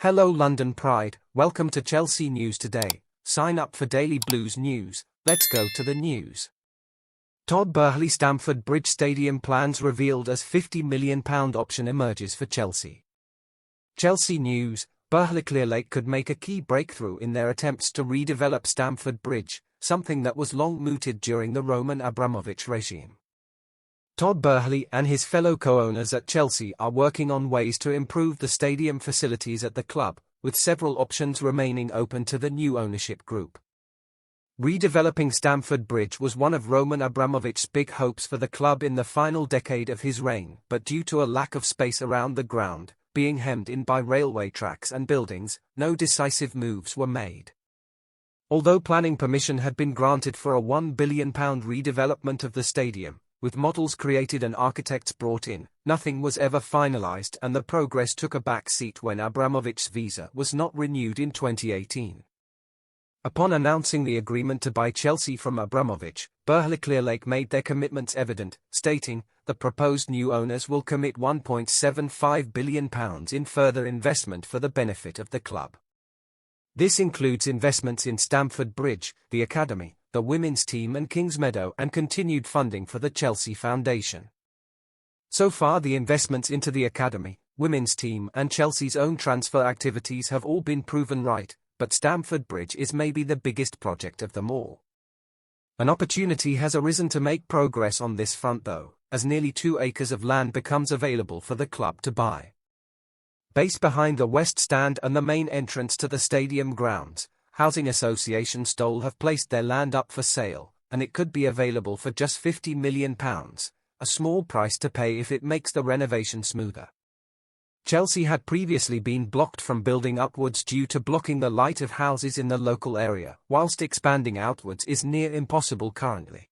Hello London Pride, welcome to Chelsea News Today. Sign up for Daily Blues News. Let's go to the news. Todd Boehly Stamford Bridge Stadium plans revealed as £50 million option emerges for Chelsea. Chelsea News, Boehly Clearlake could make a key breakthrough in their attempts to redevelop Stamford Bridge, something that was long mooted during the Roman Abramovich regime. Todd Boehly and his fellow co-owners at Chelsea are working on ways to improve the stadium facilities at the club, with several options remaining open to the new ownership group. Redeveloping Stamford Bridge was one of Roman Abramovich's big hopes for the club in the final decade of his reign, but due to a lack of space around the ground, being hemmed in by railway tracks and buildings, no decisive moves were made. Although planning permission had been granted for a £1 billion redevelopment of the stadium, with models created and architects brought in, nothing was ever finalized and the progress took a back seat when Abramovich's visa was not renewed in 2018. Upon announcing the agreement to buy Chelsea from Abramovich, Boehly Clearlake made their commitments evident, stating, "The proposed new owners will commit £1.75 billion in further investment for the benefit of the club. This includes investments in Stamford Bridge, the academy, the women's team and Kingsmeadow and continued funding for the Chelsea Foundation." So far the investments into the academy, women's team and Chelsea's own transfer activities have all been proven right, but Stamford Bridge is maybe the biggest project of them all. An opportunity has arisen to make progress on this front though, as nearly 2 acres of land becomes available for the club to buy. Based behind the West Stand and the main entrance to the stadium grounds, Housing Association Stoll have placed their land up for sale, and it could be available for just £50 million, a small price to pay if it makes the renovation smoother. Chelsea had previously been blocked from building upwards due to blocking the light of houses in the local area, whilst expanding outwards is near impossible currently.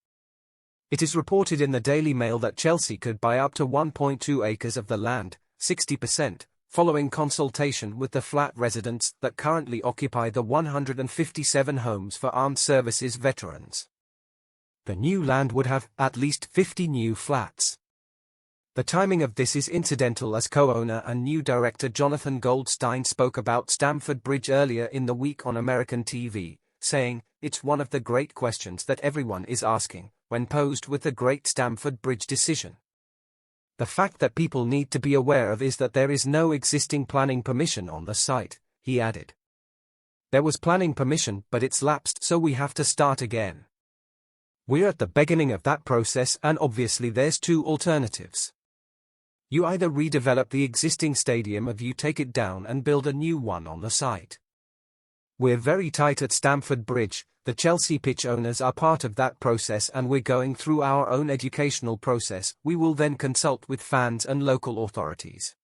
It is reported in the Daily Mail that Chelsea could buy up to 1.2 acres of the land, 60%, following consultation with the flat residents that currently occupy the 157 homes for armed services veterans. The new land would have at least 50 new flats. The timing of this is incidental as co-owner and new director Jonathan Goldstein spoke about Stamford Bridge earlier in the week on American TV, saying, "It's one of the great questions that everyone is asking, when posed with the Great Stamford Bridge decision. The fact that people need to be aware of is that there is no existing planning permission on the site," he added. "There was planning permission but it's lapsed so we have to start again. We're at the beginning of that process and obviously there's 2 alternatives. You either redevelop the existing stadium or you take it down and build a new one on the site. We're very tight at Stamford Bridge, the Chelsea pitch owners are part of that process and we're going through our own educational process. We will then consult with fans and local authorities.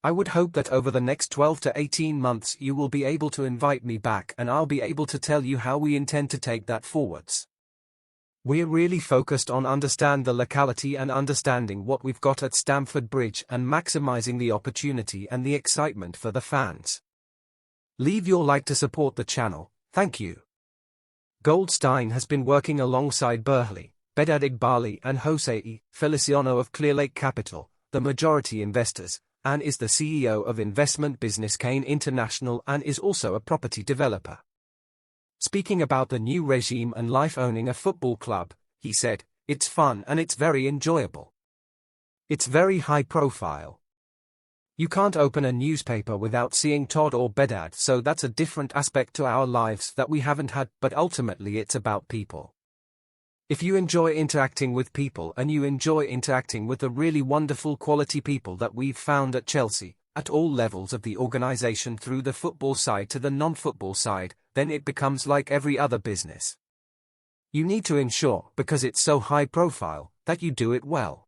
I would hope that over the next 12 to 18 months you will be able to invite me back and I'll be able to tell you how we intend to take that forwards. We're really focused on understand the locality and understanding what we've got at Stamford Bridge and maximizing the opportunity and the excitement for the fans. Leave your like to support the channel, thank you." Goldstein has been working alongside Boehly, Bedad Igbali and Jose Feliciano of Clearlake Capital, the majority investors, and is the CEO of investment business Kane International and is also a property developer. Speaking about the new regime and life owning a football club, he said, "It's fun and it's very enjoyable. It's very high profile. You can't open a newspaper without seeing Todd or Bedad, so that's a different aspect to our lives that we haven't had, but ultimately it's about people. If you enjoy interacting with people and you enjoy interacting with the really wonderful quality people that we've found at Chelsea, at all levels of the organization through the football side to the non-football side, then it becomes like every other business. You need to ensure, because it's so high profile, that you do it well."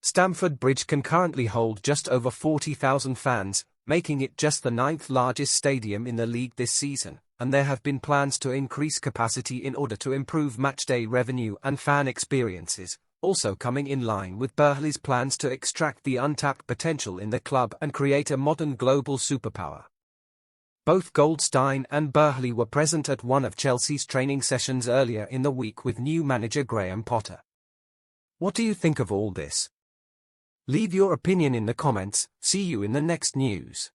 Stamford Bridge can currently hold just over 40,000 fans, making it just the 9th largest stadium in the league this season, and there have been plans to increase capacity in order to improve matchday revenue and fan experiences, also coming in line with Boehly's plans to extract the untapped potential in the club and create a modern global superpower. Both Goldstein and Boehly were present at one of Chelsea's training sessions earlier in the week with new manager Graham Potter. What do you think of all this? Leave your opinion in the comments. See you in the next news.